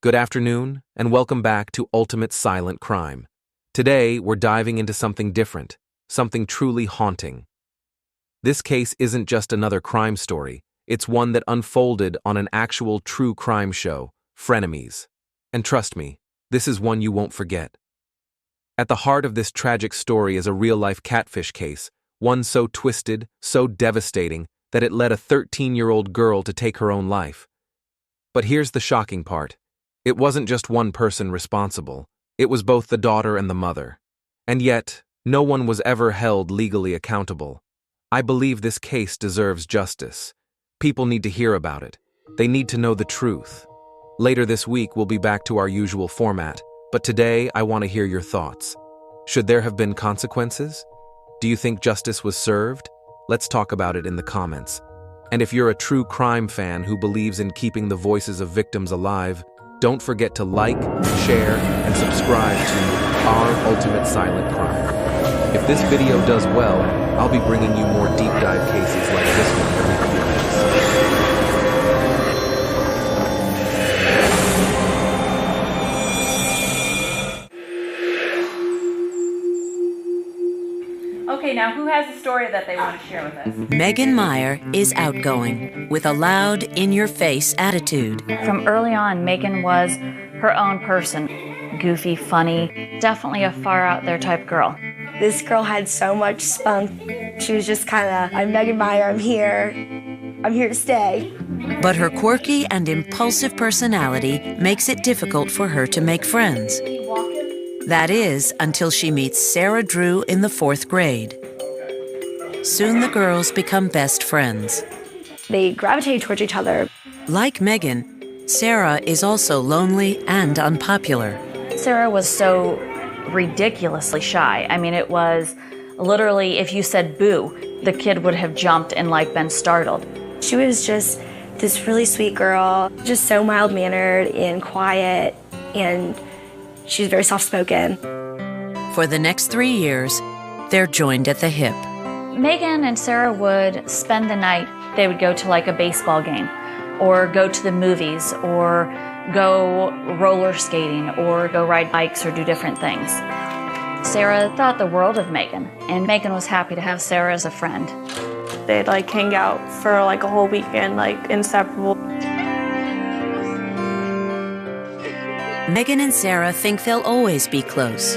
Good afternoon, and welcome back to Ultimate Silent Crime. Today, we're diving into something different, something truly haunting. This case isn't just another crime story, it's one that unfolded on an actual true crime show, Frenemies. And trust me, this is one you won't forget. At the heart of this tragic story is a real-life catfish case, one so twisted, so devastating, that it led a 13-year-old girl to take her own life. But here's the shocking part. It wasn't just one person responsible. It was both the daughter and the mother. And yet, no one was ever held legally accountable. I believe this case deserves justice. People need to hear about it. They need to know the truth. Later this week, we'll be back to our usual format, but today I want to hear your thoughts. Should there have been consequences? Do you think justice was served? Let's talk about it in the comments. And if you're a true crime fan who believes in keeping the voices of victims alive, don't forget to like, share, and subscribe to our Ultimate Silent Crime. If this video does well, I'll be bringing you more deep dive cases like this one every few weeks. Okay, now who has a story that they want to share with us? Megan Meier is outgoing, with a loud, in-your-face attitude. From early on, Megan was her own person. Goofy, funny, definitely a far out there type girl. This girl had so much spunk. She was just kind of, I'm Megan Meier, I'm here to stay. But her quirky and impulsive personality makes it difficult for her to make friends. That is, until she meets Sarah Drew in the 4th grade. Soon the girls become best friends. They gravitate towards each other. Like Megan, Sarah is also lonely and unpopular. Sarah was so ridiculously shy. I mean, it was literally, if you said boo, the kid would have jumped and been startled. She was just this really sweet girl, just so mild-mannered and quiet, and she's very soft-spoken. For the next 3 years, they're joined at the hip. Megan and Sarah would spend the night. They would go to a baseball game, or go to the movies, or go roller skating, or go ride bikes, or do different things. Sarah thought the world of Megan, and Megan was happy to have Sarah as a friend. They'd hang out for a whole weekend, inseparable. Megan and Sarah think they'll always be close.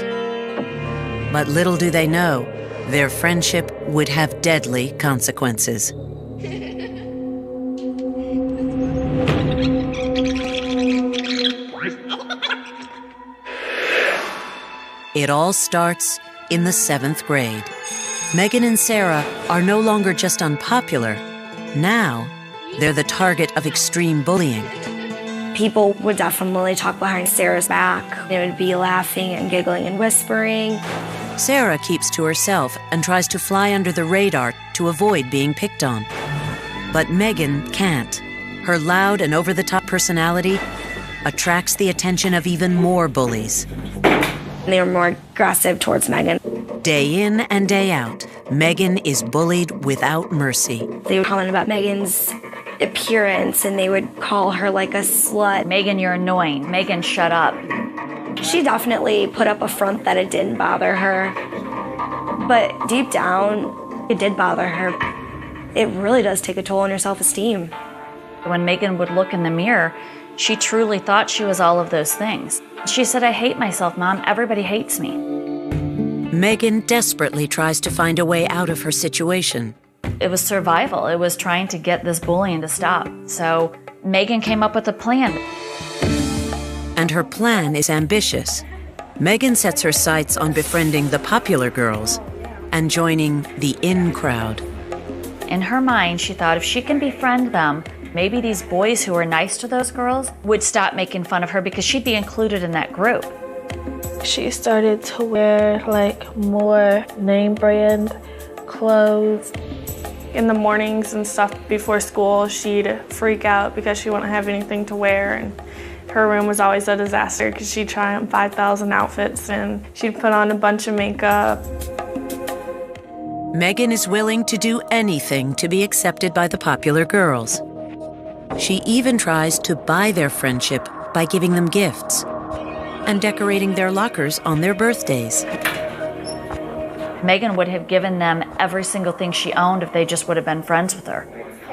But little do they know, their friendship would have deadly consequences. It all starts in the 7th grade. Megan and Sarah are no longer just unpopular. Now, they're the target of extreme bullying. People would definitely talk behind Sarah's back. They would be laughing and giggling and whispering. Sarah keeps to herself and tries to fly under the radar to avoid being picked on. But Megan can't. Her loud and over-the-top personality attracts the attention of even more bullies. They were more aggressive towards Megan. Day in and day out, Megan is bullied without mercy. They would comment about Megan's appearance, and they would call her a slut. Megan, you're annoying. Megan, shut up. She definitely put up a front that it didn't bother her. But deep down, it did bother her. It really does take a toll on your self-esteem. When Megan would look in the mirror, she truly thought she was all of those things. She said, I hate myself, Mom. Everybody hates me. Megan desperately tries to find a way out of her situation. It was survival. It was trying to get this bullying to stop. So Megan came up with a plan. And her plan is ambitious. Megan sets her sights on befriending the popular girls and joining the in crowd. In her mind, she thought if she can befriend them, maybe these boys who were nice to those girls would stop making fun of her because she'd be included in that group. She started to wear more name brand clothes. In the mornings and stuff before school, she'd freak out because she wouldn't have anything to wear, and her room was always a disaster because she'd try on 5,000 outfits and she'd put on a bunch of makeup. Megan is willing to do anything to be accepted by the popular girls. She even tries to buy their friendship by giving them gifts and decorating their lockers on their birthdays. Megan would have given them every single thing she owned if they just would have been friends with her.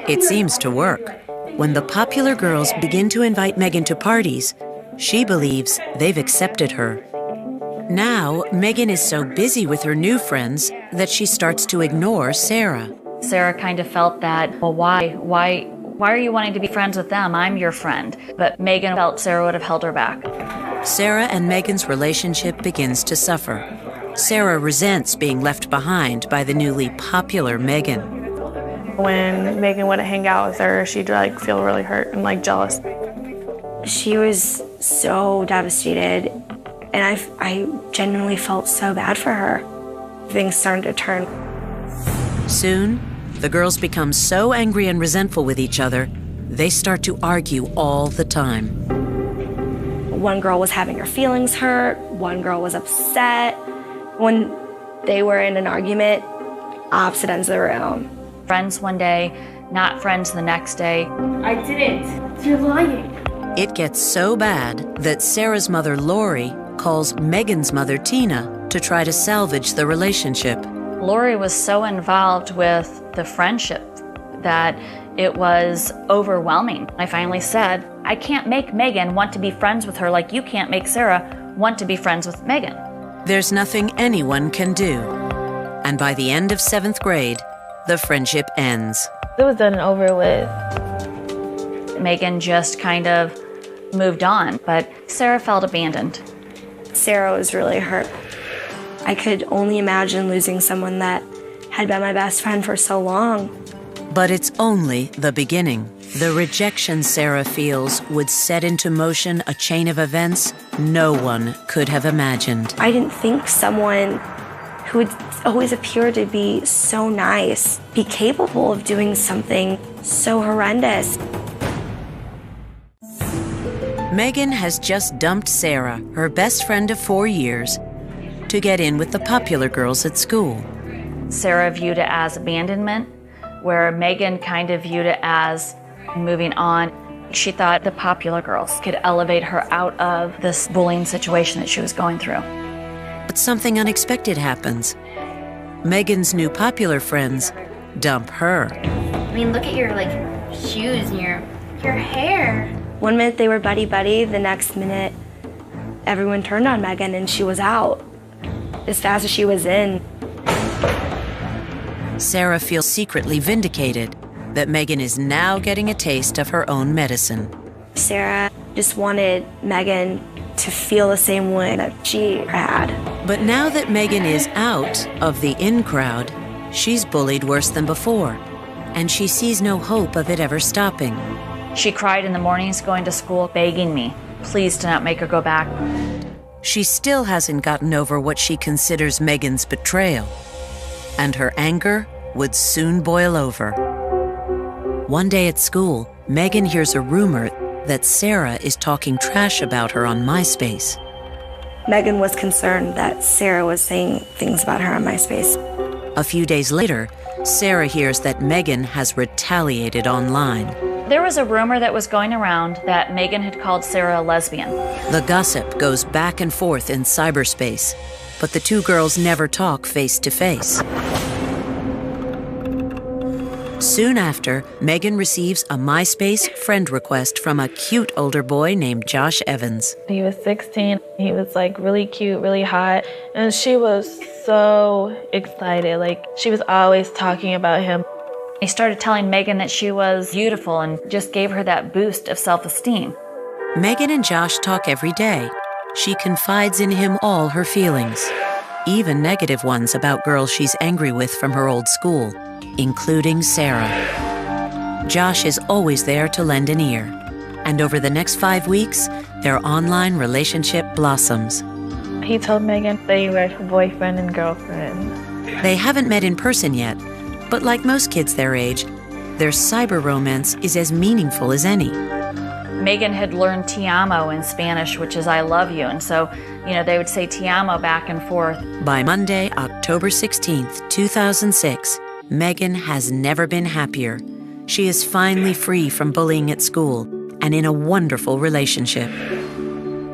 It seems to work. When the popular girls begin to invite Megan to parties, she believes they've accepted her. Now, Megan is so busy with her new friends that she starts to ignore Sarah. Sarah kind of felt that, well, why are you wanting to be friends with them? I'm your friend. But Megan felt Sarah would have held her back. Sarah and Megan's relationship begins to suffer. Sarah resents being left behind by the newly popular Megan. When Megan wouldn't hang out with her, she'd feel really hurt and jealous. She was so devastated, and I genuinely felt so bad for her. Things started to turn. Soon, the girls become so angry and resentful with each other, they start to argue all the time. One girl was having her feelings hurt, one girl was upset. When they were in an argument, opposite ends of the room. Friends one day, not friends the next day. I didn't. You're lying. It gets so bad that Sarah's mother, Lori, calls Megan's mother, Tina, to try to salvage the relationship. Lori was so involved with the friendship that it was overwhelming. I finally said, I can't make Megan want to be friends with her like you can't make Sarah want to be friends with Megan. There's nothing anyone can do. And by the end of 7th grade, the friendship ends. It was done and over with. Megan just kind of moved on, but Sarah felt abandoned. Sarah was really hurt. I could only imagine losing someone that had been my best friend for so long. But it's only the beginning. The rejection Sarah feels would set into motion a chain of events no one could have imagined. I didn't think someone who would always appear to be so nice be capable of doing something so horrendous. Megan has just dumped Sarah, her best friend of 4 years, to get in with the popular girls at school. Sarah viewed it as abandonment, where Megan kind of viewed it as moving on. She thought the popular girls could elevate her out of this bullying situation that she was going through. But something unexpected happens. Megan's new popular friends dump her. I mean, look at your shoes and your hair. One minute they were buddy-buddy, the next minute everyone turned on Megan and she was out. As fast as she was in. Sarah feels secretly vindicated that Megan is now getting a taste of her own medicine. Sarah just wanted Megan to feel the same way that she had. But now that Megan is out of the in crowd, she's bullied worse than before, and she sees no hope of it ever stopping. She cried in the mornings going to school, begging me, please do not make her go back. She still hasn't gotten over what she considers Megan's betrayal, and her anger would soon boil over. One day at school, Megan hears a rumor that Sarah is talking trash about her on MySpace. Megan was concerned that Sarah was saying things about her on MySpace. A few days later, Sarah hears that Megan has retaliated online. There was a rumor that was going around that Megan had called Sarah a lesbian. The gossip goes back and forth in cyberspace, but the two girls never talk face to face. Soon after, Megan receives a MySpace friend request from a cute older boy named Josh Evans. He was 16. He was really cute, really hot. And she was so excited. She was always talking about him. He started telling Megan that she was beautiful and just gave her that boost of self-esteem. Megan and Josh talk every day. She confides in him all her feelings, even negative ones about girls she's angry with from her old school, including Sarah. Josh is always there to lend an ear, and over the next 5 weeks, their online relationship blossoms. He told Megan they were boyfriend and girlfriend. They haven't met in person yet, but like most kids their age, their cyber romance is as meaningful as any. Megan had learned te amo in Spanish, which is I love you, and so, they would say te amo back and forth. By Monday, October 16th, 2006, Megan has never been happier. She is finally free from bullying at school and in a wonderful relationship.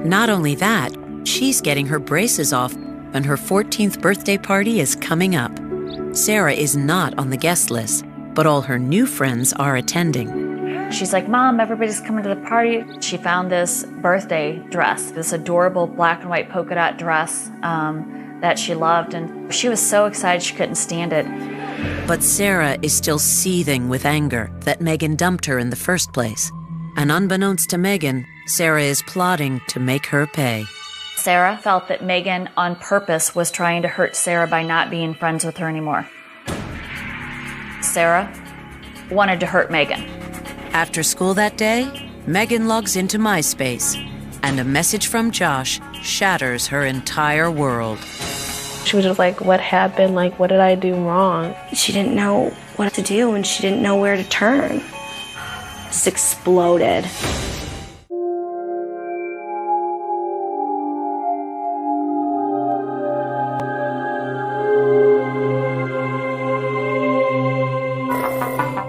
Not only that, she's getting her braces off, and her 14th birthday party is coming up. Sarah is not on the guest list, but all her new friends are attending. She's like, Mom, everybody's coming to the party. She found this birthday dress, this adorable black and white polka dot dress that she loved, and she was so excited she couldn't stand it. But Sarah is still seething with anger that Megan dumped her in the first place. And unbeknownst to Megan, Sarah is plotting to make her pay. Sarah felt that Megan, on purpose, was trying to hurt Sarah by not being friends with her anymore. Sarah wanted to hurt Megan. After school that day, Megan logs into MySpace, and a message from Josh shatters her entire world. She was just like, what happened? Like, what did I do wrong? She didn't know what to do, and she didn't know where to turn. Just exploded.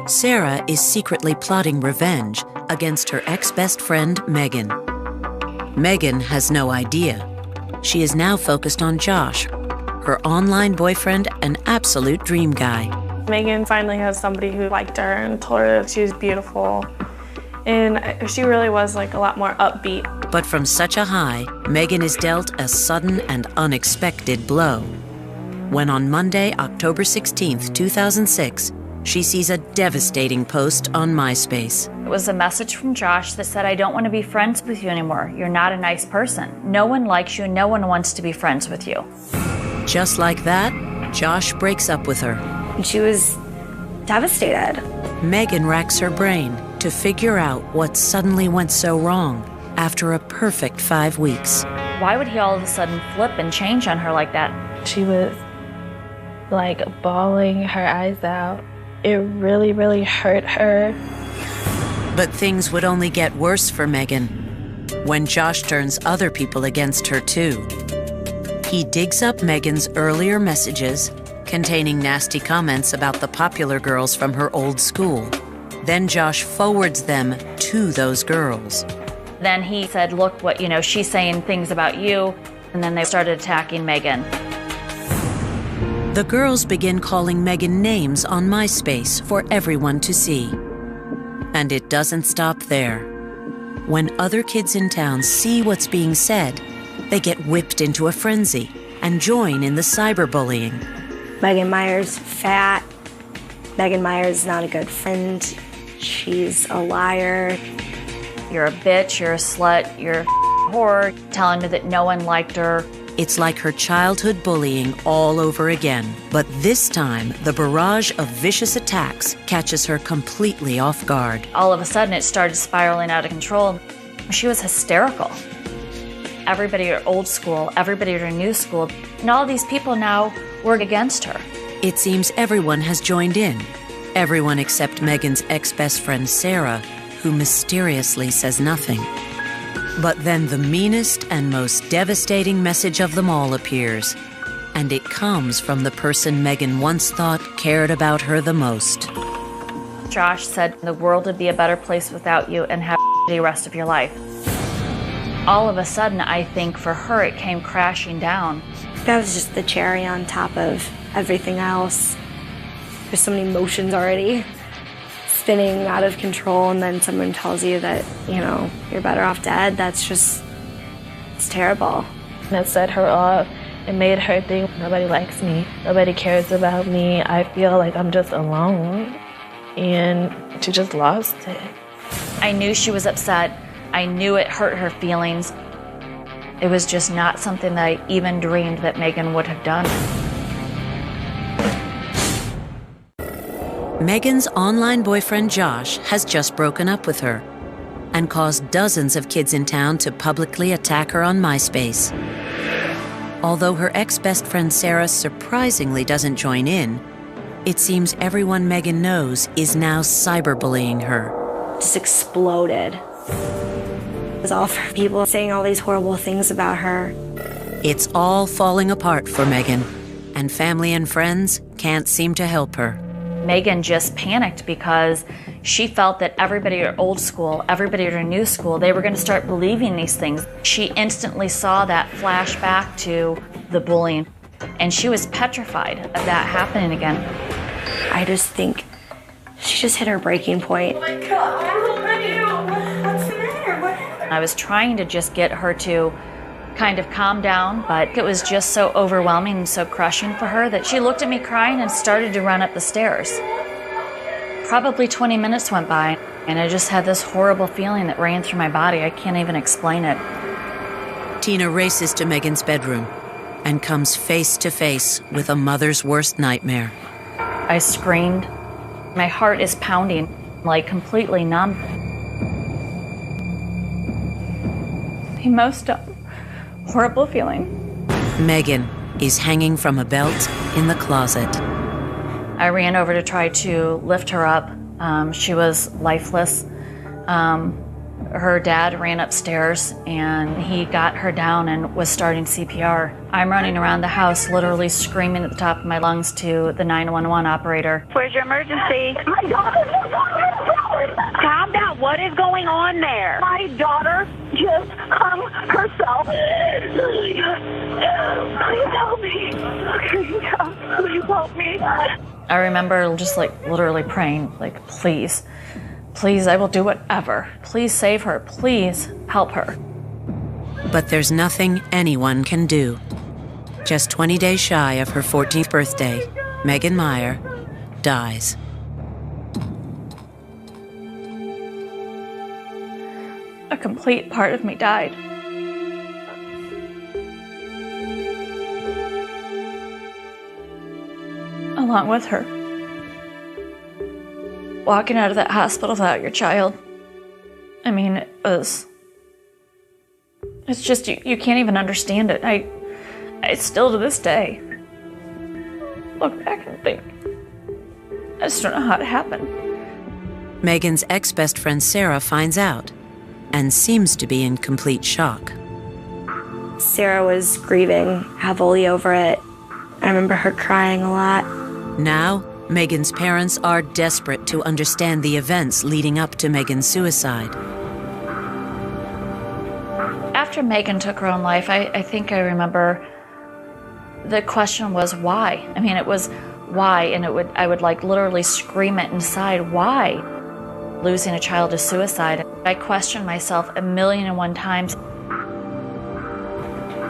Sarah is secretly plotting revenge against her ex-best friend, Megan. Megan has no idea. She is now focused on Josh, her online boyfriend and absolute dream guy. Megan finally has somebody who liked her and told her that she was beautiful. And she really was like a lot more upbeat. But from such a high, Megan is dealt a sudden and unexpected blow. When on Monday, October 16th, 2006, she sees a devastating post on MySpace. It was a message from Josh that said, I don't want to be friends with you anymore. You're not a nice person. No one likes you. No one wants to be friends with you. Just like that, Josh breaks up with her. And she was devastated. Megan racks her brain to figure out what suddenly went so wrong after a perfect 5 weeks. Why would he all of a sudden flip and change on her like that? She was like bawling her eyes out. It really, really hurt her. But things would only get worse for Megan when Josh turns other people against her too. He digs up Megan's earlier messages containing nasty comments about the popular girls from her old school. Then Josh forwards them to those girls. Then he said, look what, she's saying things about you. And then they started attacking Megan. The girls begin calling Megan names on MySpace for everyone to see. And it doesn't stop there. When other kids in town see what's being said, they get whipped into a frenzy and join in the cyberbullying. Megan Meier's fat. Megan Meier's not a good friend. She's a liar. You're a bitch, you're a slut, you're a whore, telling her that no one liked her. It's like her childhood bullying all over again. But this time, the barrage of vicious attacks catches her completely off guard. All of a sudden, it started spiraling out of control. She was hysterical. Everybody at old school, everybody at her new school, and all these people now were against her. It seems everyone has joined in. Everyone except Megan's ex-best friend, Sarah, who mysteriously says nothing. But then the meanest and most devastating message of them all appears, and it comes from the person Megan once thought cared about her the most. Josh said the world would be a better place without you and have the rest of your life. All of a sudden, I think for her, it came crashing down. That was just the cherry on top of everything else. There's so many emotions already spinning out of control, and then someone tells you that, you're better off dead. It's terrible. And it set her off. It made her think, nobody likes me. Nobody cares about me. I feel like I'm just alone. And she just lost it. I knew she was upset. I knew it hurt her feelings. It was just not something that I even dreamed that Megan would have done. Megan's online boyfriend Josh has just broken up with her and caused dozens of kids in town to publicly attack her on MySpace. Although her ex-best friend Sarah surprisingly doesn't join in, it seems everyone Megan knows is now cyberbullying her. Just exploded. It was all for people saying all these horrible things about her. It's all falling apart for Megan, and family and friends can't seem to help her. Megan just panicked because, She felt that everybody at her old school, everybody at her new school, they were going to start believing these things. She instantly saw that flashback to the bullying, and she was petrified of that happening again. I just think she just hit her breaking point. Oh my God, what did I do? What's the matter? What happened? I was trying to just get her to kind of calm down, but it was just so overwhelming and so crushing for her that she looked at me crying and started to run up the stairs. Probably 20 minutes went by, and I just had this horrible feeling that ran through my body. I can't even explain it. Tina races to Megan's bedroom and comes face to face with a mother's worst nightmare. I screamed. My heart is pounding, like completely numb. The most horrible feeling. Megan is hanging from a belt in the closet. I ran over to try to lift her up. She was lifeless. Her dad ran upstairs and he got her down and was starting CPR. I'm running around the house literally screaming at the top of my lungs to the 911 operator. Where's your emergency? My daughter just Calm down. What is going on there? My daughter just hung herself. Please help me. Please help me. I remember just literally praying, please, please, I will do whatever. Please save her. Please help her. But there's nothing anyone can do. Just 20 days shy of her 14th birthday, Megan Meier dies. A complete part of me died. Along with her. Walking out of that hospital without your child. I mean, it's just, you can't even understand it. I still to this day look back and think, I just don't know how it happened. Megan's ex-best friend Sarah finds out and seems to be in complete shock. Sarah was grieving heavily over it. I remember her crying a lot. Now, Megan's parents are desperate to understand the events leading up to Megan's suicide. After Megan took her own life, I think I remember the question was why? I mean, it was why, and I would literally scream it inside, why? Losing a child to suicide. I questioned myself 1,000,001 times.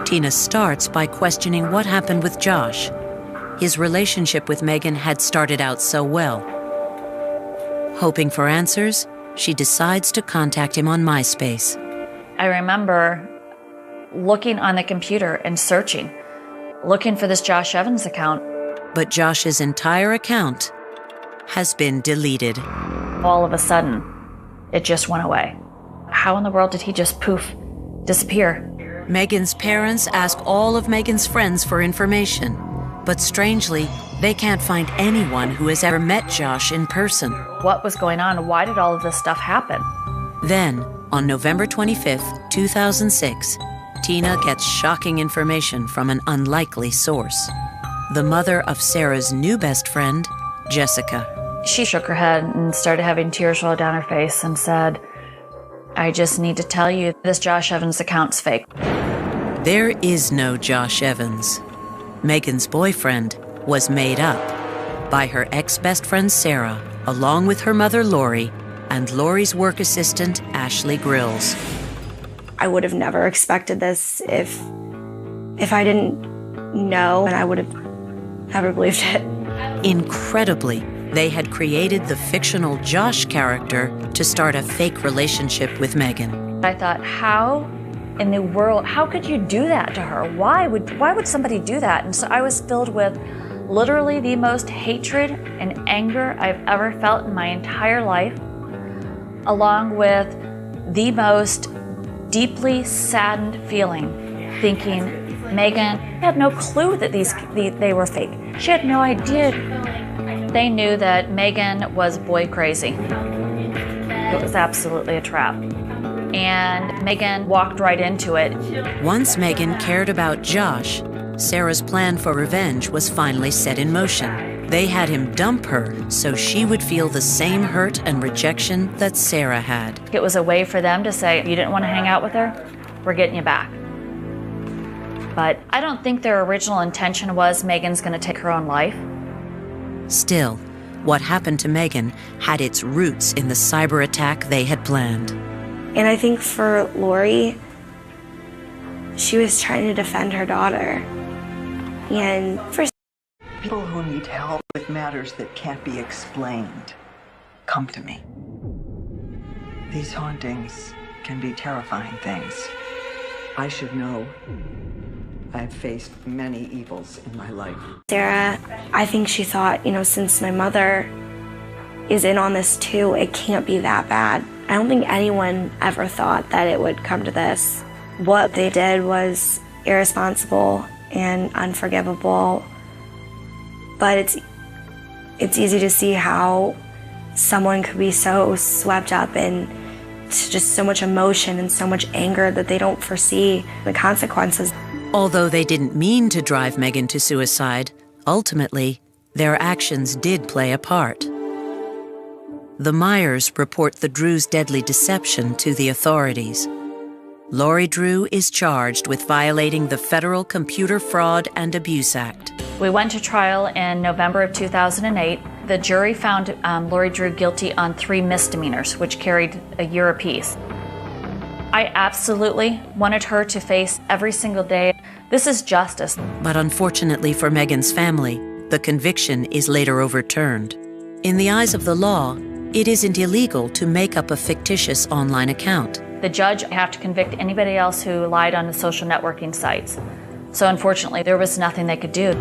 Tina starts by questioning what happened with Josh. His relationship with Megan had started out so well. Hoping for answers, she decides to contact him on MySpace. I remember looking on the computer and searching, looking for this Josh Evans account. But Josh's entire account has been deleted. All of a sudden, it just went away. How in the world did he just poof, disappear? Megan's parents ask all of Megan's friends for information, but strangely, they can't find anyone who has ever met Josh in person. What was going on? Why did all of this stuff happen? Then, on November 25th, 2006, Tina gets shocking information from an unlikely source. The mother of Sarah's new best friend, Jessica. She shook her head and started having tears roll down her face and said, I just need to tell you, this Josh Evans account's fake. There is no Josh Evans. Megan's boyfriend was made up by her ex-best friend Sarah, along with her mother Lori and Lori's work assistant Ashley Grills. I would have never expected this if I didn't know, and I would have never believed it. Incredibly, they had created the fictional Josh character to start a fake relationship with Megan. I thought, how in the world, how could you do that to her? Why would somebody do that? And so I was filled with literally the most hatred and anger I've ever felt in my entire life, along with the most deeply saddened feeling, thinking, Megan had no clue that they were fake. She had no idea. They knew that Megan was boy crazy. It was absolutely a trap. And Megan walked right into it. Once Megan cared about Josh, Sarah's plan for revenge was finally set in motion. They had him dump her so she would feel the same hurt and rejection that Sarah had. It was a way for them to say, you didn't want to hang out with her, we're getting you back. But I don't think their original intention was Megan's going to take her own life. Still, what happened to Megan had its roots in the cyber attack they had planned. And I think for Lori, she was trying to defend her daughter. And for people who need help with matters that can't be explained, come to me. These hauntings can be terrifying things. I should know. I've faced many evils in my life. Sarah, I think she thought, since my mother is in on this too, it can't be that bad. I don't think anyone ever thought that it would come to this. What they did was irresponsible and unforgivable. But it's easy to see how someone could be so swept up in just so much emotion and so much anger that they don't foresee the consequences. Although they didn't mean to drive Megan to suicide, ultimately, their actions did play a part. The Meiers report the Drews' deadly deception to the authorities. Lori Drew is charged with violating the Federal Computer Fraud and Abuse Act. We went to trial in November of 2008. The jury found Lori Drew guilty on 3 misdemeanors, which carried a year apiece. I absolutely wanted her to face every single day. This is justice. But unfortunately for Megan's family, the conviction is later overturned. In the eyes of the law, it isn't illegal to make up a fictitious online account. The judge had to convict anybody else who lied on the social networking sites. So unfortunately, there was nothing they could do.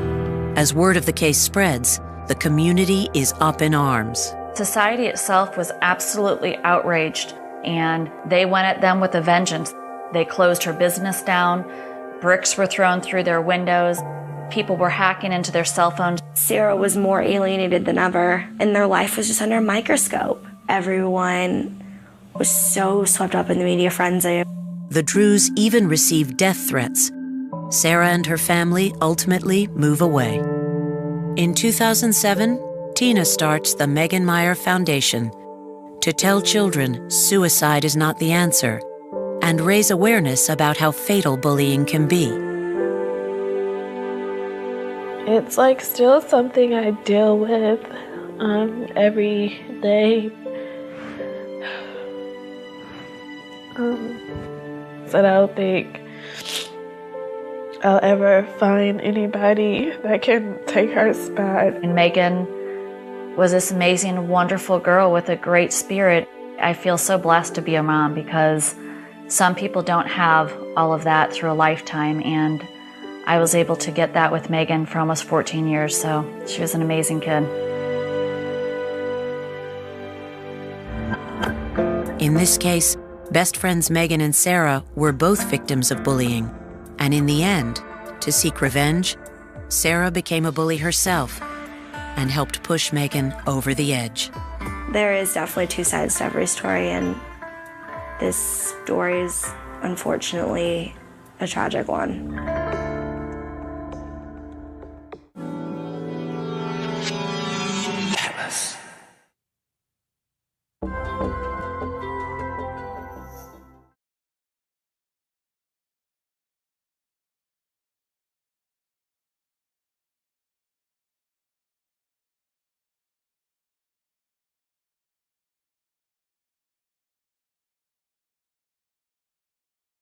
As word of the case spreads, the community is up in arms. Society itself was absolutely outraged, and they went at them with a vengeance. They closed her business down, bricks were thrown through their windows, people were hacking into their cell phones. Sarah was more alienated than ever, and their life was just under a microscope. Everyone was so swept up in the media frenzy. The Drews even received death threats. Sarah and her family ultimately move away. In 2007, Tina starts the Megan Meier Foundation to tell children suicide is not the answer and raise awareness about how fatal bullying can be. It's still something I deal with every day. So I don't think I'll ever find anybody that can take her spot. And Megan was this amazing, wonderful girl with a great spirit. I feel so blessed to be a mom because some people don't have all of that through a lifetime, and I was able to get that with Megan for almost 14 years, so she was an amazing kid. In this case, best friends Megan and Sarah were both victims of bullying. And in the end, to seek revenge, Sarah became a bully herself and helped push Megan over the edge. There is definitely 2 sides to every story, and this story is unfortunately a tragic one.